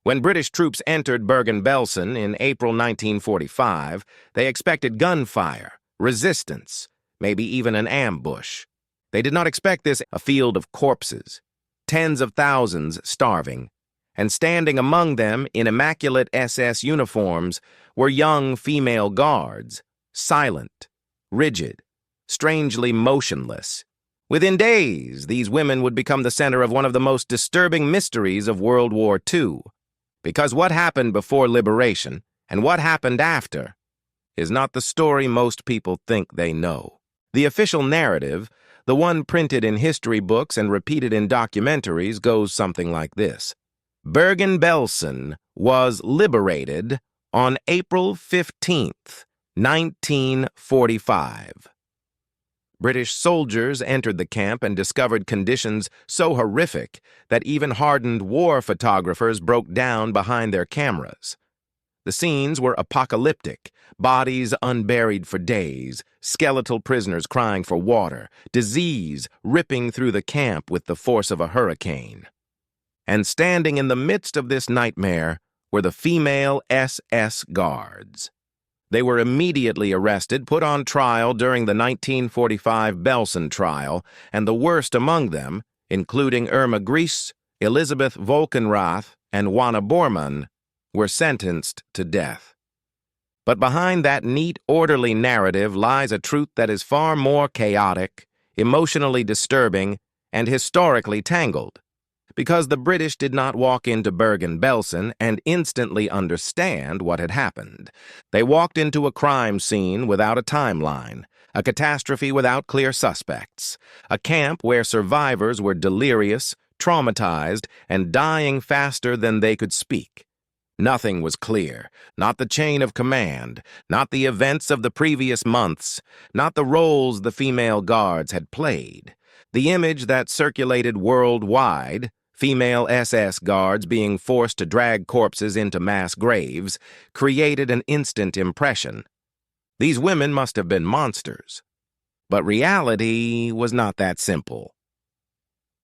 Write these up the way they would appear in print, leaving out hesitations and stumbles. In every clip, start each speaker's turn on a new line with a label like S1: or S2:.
S1: When British troops entered Bergen-Belsen in April 1945, they expected gunfire, resistance, maybe even an ambush. They did not expect this: a field of corpses, tens of thousands starving, and standing among them in immaculate SS uniforms were young female guards, silent, rigid, strangely motionless. Within days, these women would become the center of one of the most disturbing mysteries of World War II. Because what happened before liberation and what happened after is not the story most people think they know. The official narrative, the one printed in history books and repeated in documentaries, goes something like this. Bergen-Belsen was liberated on April 15th, 1945. British soldiers entered the camp and discovered conditions so horrific that even hardened war photographers broke down behind their cameras. The scenes were apocalyptic: bodies unburied for days, skeletal prisoners crying for water, disease ripping through the camp with the force of a hurricane. And standing in the midst of this nightmare were the female SS guards. They were immediately arrested, put on trial during the 1945 Belsen trial, and the worst among them, including Irma Gries, Elisabeth Volkenrath, and Wanne Bormann, were sentenced to death. But behind that neat, orderly narrative lies a truth that is far more chaotic, emotionally disturbing, and historically tangled. Because the British did not walk into Bergen-Belsen and instantly understand what had happened. They walked into a crime scene without a timeline, a catastrophe without clear suspects, a camp where survivors were delirious, traumatized, and dying faster than they could speak. Nothing was clear, not the chain of command, not the events of the previous months, not the roles the female guards had played. The image that circulated worldwide, female SS guards being forced to drag corpses into mass graves, created an instant impression. These women must have been monsters. But reality was not that simple.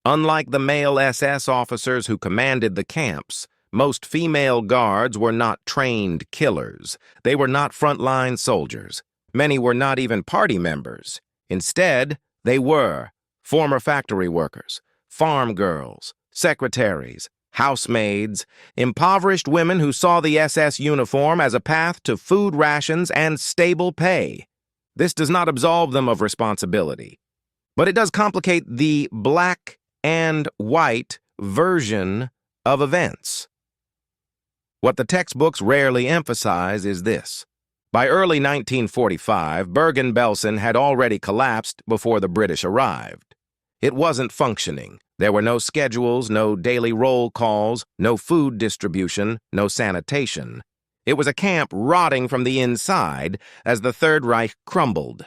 S1: Unlike the male SS officers who commanded the camps, most female guards were not trained killers. They were not frontline soldiers. Many were not even party members. Instead, they were former factory workers, farm girls, secretaries, housemaids, impoverished women who saw the SS uniform as a path to food rations and stable pay. This does not absolve them of responsibility, but it does complicate the black and white version of events. What the textbooks rarely emphasize is this. By early 1945, Bergen-Belsen had already collapsed before the British arrived. It wasn't functioning. There were no schedules, no daily roll calls, no food distribution, no sanitation. It was a camp rotting from the inside as the Third Reich crumbled.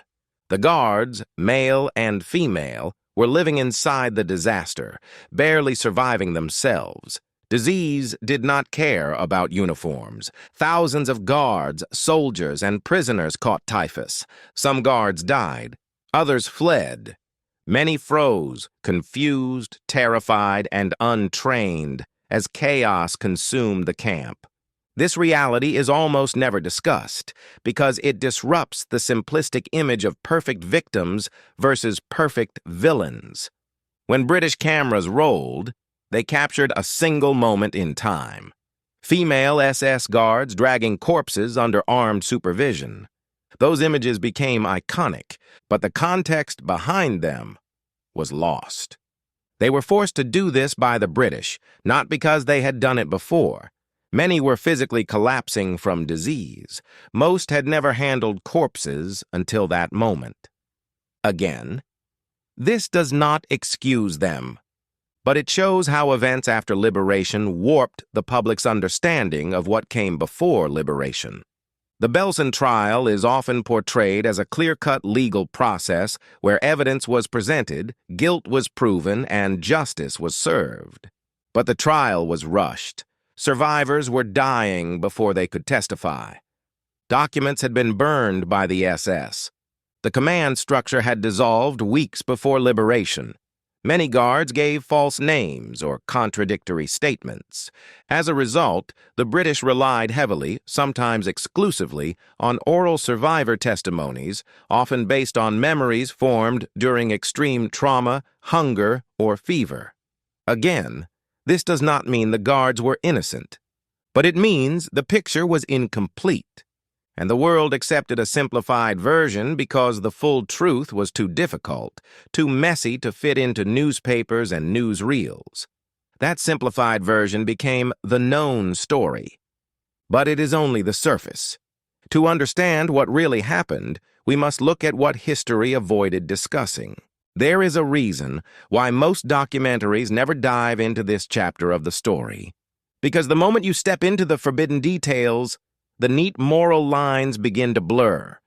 S1: The guards, male and female, were living inside the disaster, barely surviving themselves. Disease did not care about uniforms. Thousands of guards, soldiers, and prisoners caught typhus. Some guards died. Others fled. Many froze, confused, terrified, and untrained, as chaos consumed the camp. This reality is almost never discussed because it disrupts the simplistic image of perfect victims versus perfect villains. When British cameras rolled, they captured a single moment in time. Female SS guards dragging corpses under armed supervision. Those images became iconic, but the context behind them was lost. They were forced to do this by the British, not because they had done it before. Many were physically collapsing from disease. Most had never handled corpses until that moment. Again, this does not excuse them, but it shows how events after liberation warped the public's understanding of what came before liberation. The Belsen trial is often portrayed as a clear-cut legal process where evidence was presented, guilt was proven, and justice was served. But the trial was rushed. Survivors were dying before they could testify. Documents had been burned by the SS. The command structure had dissolved weeks before liberation. Many guards gave false names or contradictory statements. As a result, the British relied heavily, sometimes exclusively, on oral survivor testimonies, often based on memories formed during extreme trauma, hunger, or fever. Again, this does not mean the guards were innocent, but it means the picture was incomplete, and the world accepted a simplified version because the full truth was too difficult, too messy to fit into newspapers and newsreels. That simplified version became the known story. But it is only the surface. To understand what really happened, we must look at what history avoided discussing. There is a reason why most documentaries never dive into this chapter of the story. Because the moment you step into the forbidden details, the neat moral lines begin to blur,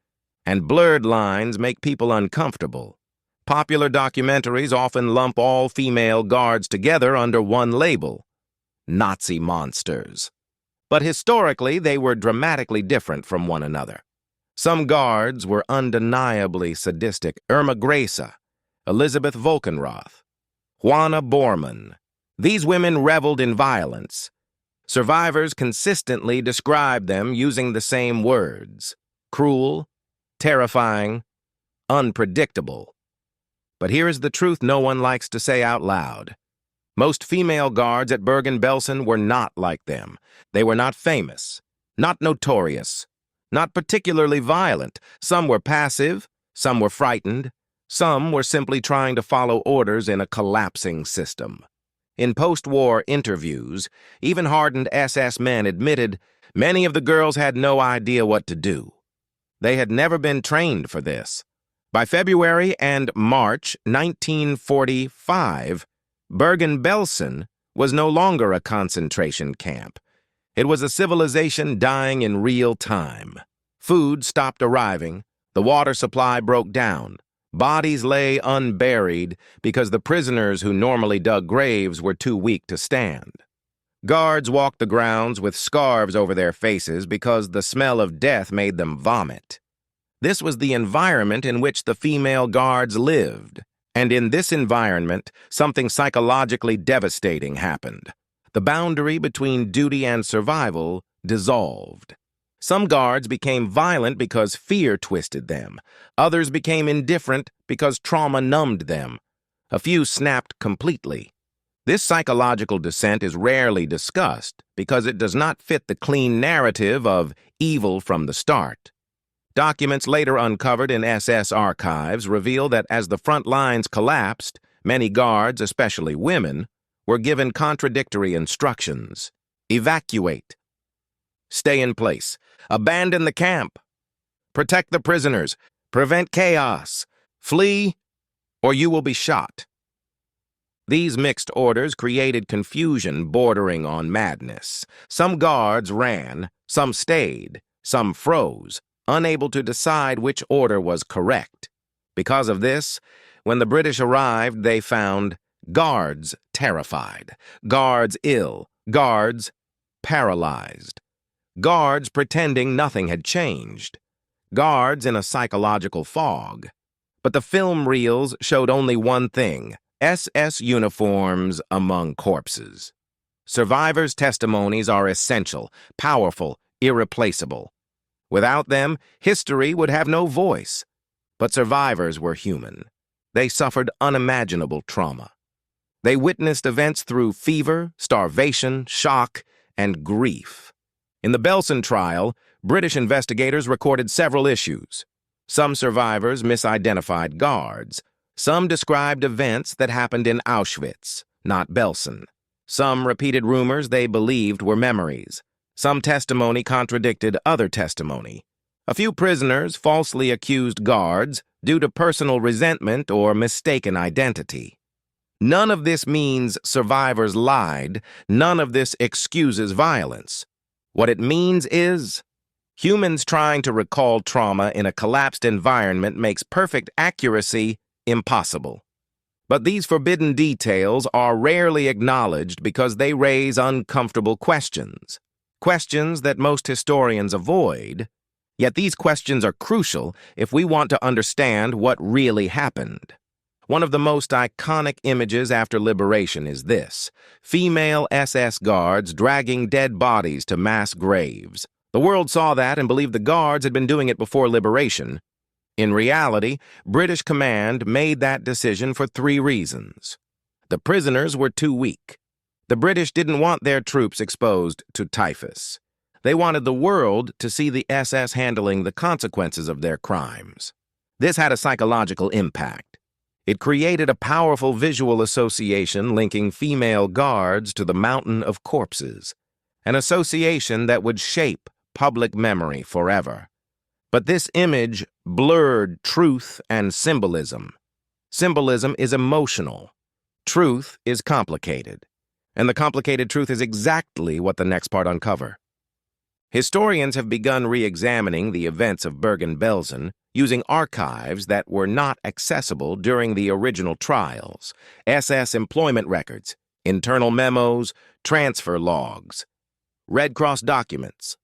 S1: and blurred lines make people uncomfortable. Popular documentaries often lump all female guards together under one label: Nazi monsters. But historically, they were dramatically different from one another. Some guards were undeniably sadistic: Irma Grace, Elizabeth Volkenroth, Juana Bormann. These women reveled in violence. Survivors consistently described them using the same words: cruel, terrifying, unpredictable. But here is the truth no one likes to say out loud. Most female guards at Bergen-Belsen were not like them. They were not famous, not notorious, not particularly violent. Some were passive, some were frightened, some were simply trying to follow orders in a collapsing system. In post-war interviews, even hardened SS men admitted many of the girls had no idea what to do. They had never been trained for this. By February and March 1945, Bergen-Belsen was no longer a concentration camp. It was a civilization dying in real time. Food stopped arriving, the water supply broke down. Bodies lay unburied because the prisoners who normally dug graves were too weak to stand. Guards walked the grounds with scarves over their faces because the smell of death made them vomit. This was the environment in which the female guards lived, and in this environment, something psychologically devastating happened. The boundary between duty and survival dissolved. Some guards became violent because fear twisted them. Others became indifferent because trauma numbed them. A few snapped completely. This psychological descent is rarely discussed because it does not fit the clean narrative of evil from the start. Documents later uncovered in SS archives reveal that as the front lines collapsed, many guards, especially women, were given contradictory instructions. Evacuate. Stay in place. Abandon the camp. Protect the prisoners. Prevent chaos. Flee, or you will be shot. These mixed orders created confusion bordering on madness. Some guards ran, some stayed, some froze, unable to decide which order was correct. Because of this, when the British arrived, they found guards terrified, guards ill, guards paralyzed, guards pretending nothing had changed, guards in a psychological fog. But the film reels showed only one thing: SS uniforms among corpses. Survivors' testimonies are essential, powerful, irreplaceable. Without them, history would have no voice. But survivors were human. They suffered unimaginable trauma. They witnessed events through fever, starvation, shock, and grief. In the Belsen trial, British investigators recorded several issues. Some survivors misidentified guards. Some described events that happened in Auschwitz, not Belsen. Some repeated rumors they believed were memories. Some testimony contradicted other testimony. A few prisoners falsely accused guards due to personal resentment or mistaken identity. None of this means survivors lied. None of this excuses violence. What it means is, humans trying to recall trauma in a collapsed environment makes perfect accuracy impossible. But these forbidden details are rarely acknowledged because they raise uncomfortable questions. Questions that most historians avoid, yet these questions are crucial if we want to understand what really happened. One of the most iconic images after liberation is this: female SS guards dragging dead bodies to mass graves. The world saw that and believed the guards had been doing it before liberation. In reality, British command made that decision for 3 reasons. The prisoners were too weak. The British didn't want their troops exposed to typhus. They wanted the world to see the SS handling the consequences of their crimes. This had a psychological impact. It created a powerful visual association linking female guards to the mountain of corpses, an association that would shape public memory forever. But this image blurred truth and symbolism. Symbolism is emotional. Truth is complicated. And the complicated truth is exactly what the next part uncover. Historians have begun re-examining the events of Bergen-Belsen using archives that were not accessible during the original trials: SS employment records, internal memos, transfer logs, Red Cross documents,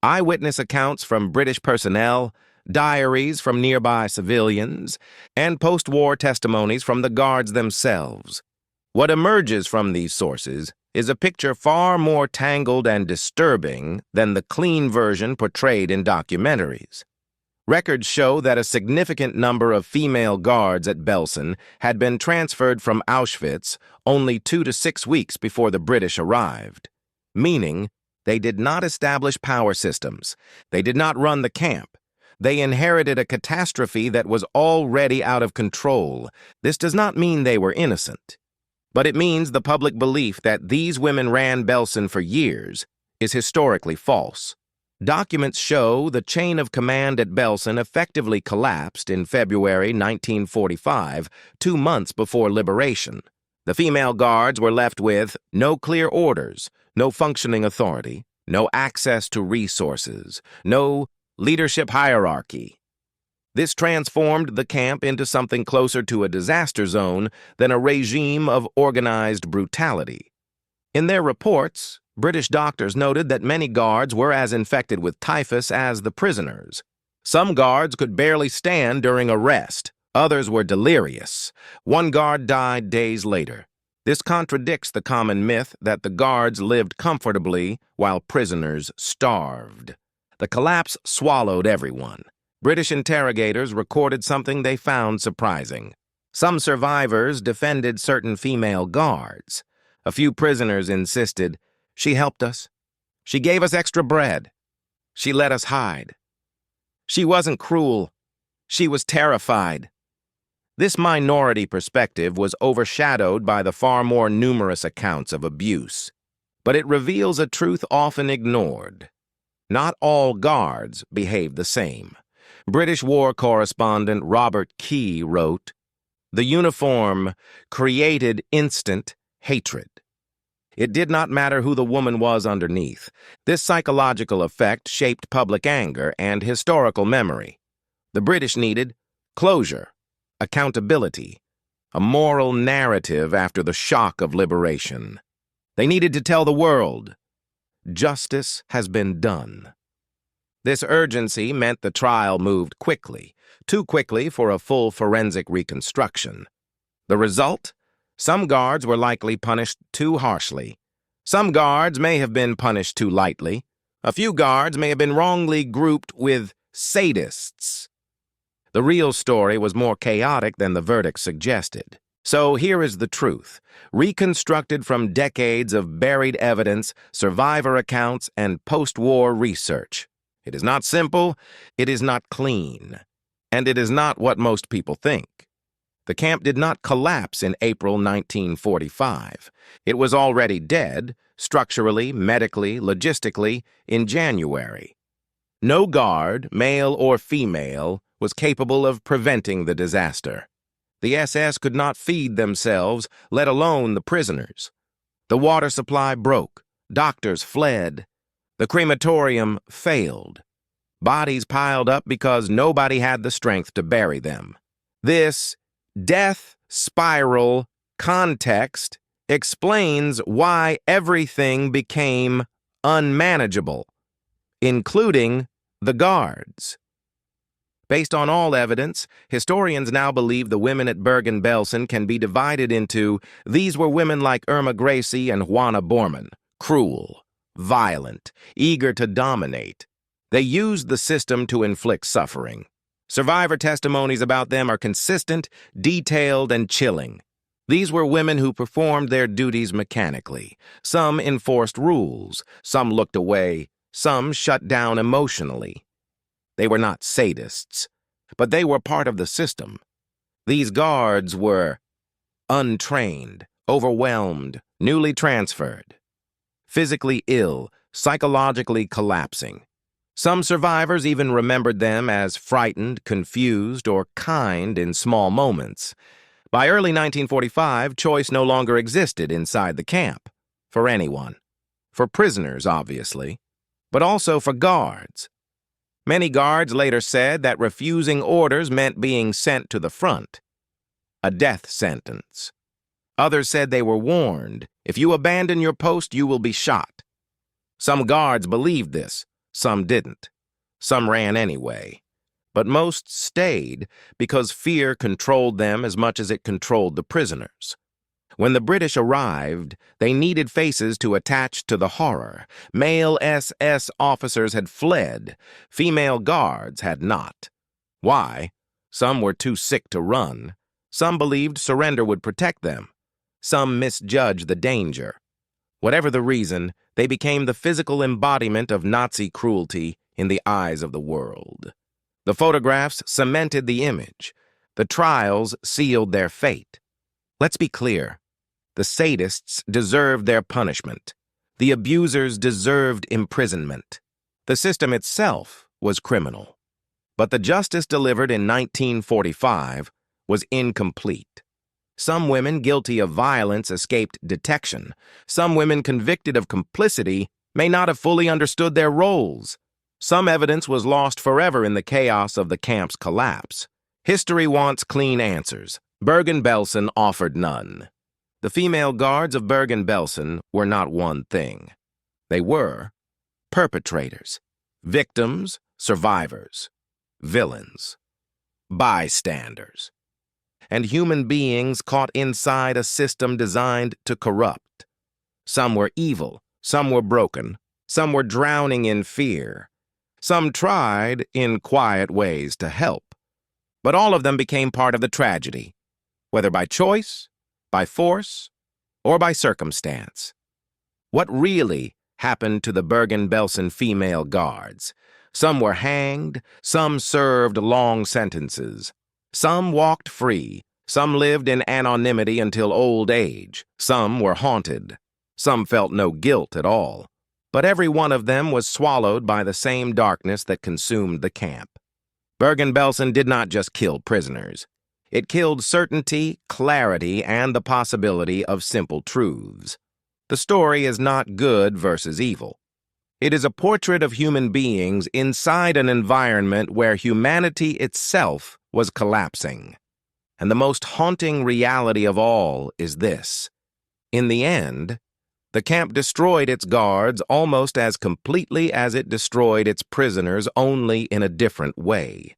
S1: eyewitness accounts from British personnel, diaries from nearby civilians, and post-war testimonies from the guards themselves. What emerges from these sources is a picture far more tangled and disturbing than the clean version portrayed in documentaries. Records show that a significant number of female guards at Belsen had been transferred from Auschwitz only 2 to 6 weeks before the British arrived, meaning they did not establish power systems. They did not run the camp. They inherited a catastrophe that was already out of control. This does not mean they were innocent, but it means the public belief that these women ran Belsen for years is historically false. Documents show the chain of command at Belsen effectively collapsed in February 1945, 2 months before liberation. The female guards were left with no clear orders, no functioning authority, no access to resources, no leadership hierarchy. This transformed the camp into something closer to a disaster zone than a regime of organized brutality. In their reports, British doctors noted that many guards were as infected with typhus as the prisoners. Some guards could barely stand during arrest. Others were delirious. One guard died days later. This contradicts the common myth that the guards lived comfortably while prisoners starved. The collapse swallowed everyone. British interrogators recorded something they found surprising. Some survivors defended certain female guards. A few prisoners insisted, "She helped us. She gave us extra bread. She let us hide. She wasn't cruel. She was terrified." This minority perspective was overshadowed by the far more numerous accounts of abuse. But it reveals a truth often ignored. Not all guards behaved the same. British war correspondent Robert Key wrote, "The uniform created instant hatred. It did not matter who the woman was underneath. This psychological effect shaped public anger and historical memory. The British needed closure, accountability, a moral narrative after the shock of liberation. They needed to tell the world, justice has been done." This urgency meant the trial moved quickly, too quickly for a full forensic reconstruction. The result? Some guards were likely punished too harshly. Some guards may have been punished too lightly. A few guards may have been wrongly grouped with sadists. The real story was more chaotic than the verdict suggested. So here is the truth, reconstructed from decades of buried evidence, survivor accounts, and post-war research. It is not simple, it is not clean, and it is not what most people think. The camp did not collapse in April 1945. It was already dead, structurally, medically, logistically, in January. No guard, male or female, was capable of preventing the disaster. The SS could not feed themselves, let alone the prisoners. The water supply broke. Doctors fled. The crematorium failed. Bodies piled up because nobody had the strength to bury them. This death spiral context explains why everything became unmanageable, including the guards. Based on all evidence, historians now believe the women at Bergen-Belsen can be divided into these were women like Irma Gracie and Juana Bormann, cruel, violent, eager to dominate. They used the system to inflict suffering. Survivor testimonies about them are consistent, detailed, and chilling. These were women who performed their duties mechanically. Some enforced rules, some looked away, some shut down emotionally. They were not sadists, but they were part of the system. These guards were untrained, overwhelmed, newly transferred, physically ill, psychologically collapsing. Some survivors even remembered them as frightened, confused, or kind in small moments. By early 1945, choice no longer existed inside the camp, for anyone. For prisoners, obviously, but also for guards. Many guards later said that refusing orders meant being sent to the front, a death sentence. Others said they were warned, if you abandon your post, you will be shot. Some guards believed this, some didn't. Some ran anyway. But most stayed because fear controlled them as much as it controlled the prisoners. When the British arrived, they needed faces to attach to the horror. Male SS officers had fled. Female guards had not. Why? Some were too sick to run. Some believed surrender would protect them. Some misjudged the danger. Whatever the reason, they became the physical embodiment of Nazi cruelty in the eyes of the world. The photographs cemented the image. The trials sealed their fate. Let's be clear. The sadists deserved their punishment. The abusers deserved imprisonment. The system itself was criminal. But the justice delivered in 1945 was incomplete. Some women guilty of violence escaped detection. Some women convicted of complicity may not have fully understood their roles. Some evidence was lost forever in the chaos of the camp's collapse. History wants clean answers. Bergen-Belsen offered none. The female guards of Bergen-Belsen were not one thing. They were perpetrators, victims, survivors, villains, bystanders, and human beings caught inside a system designed to corrupt. Some were evil, some were broken, some were drowning in fear. Some tried, in quiet ways, to help. But all of them became part of the tragedy, whether by choice, by force, or by circumstance. What really happened to the Bergen-Belsen female guards? Some were hanged, some served long sentences. Some walked free, some lived in anonymity until old age. Some were haunted. Some felt no guilt at all. But every one of them was swallowed by the same darkness that consumed the camp. Bergen-Belsen did not just kill prisoners. It killed certainty, clarity, and the possibility of simple truths. The story is not good versus evil. It is a portrait of human beings inside an environment where humanity itself was collapsing. And the most haunting reality of all is this. In the end, the camp destroyed its guards almost as completely as it destroyed its prisoners, only in a different way.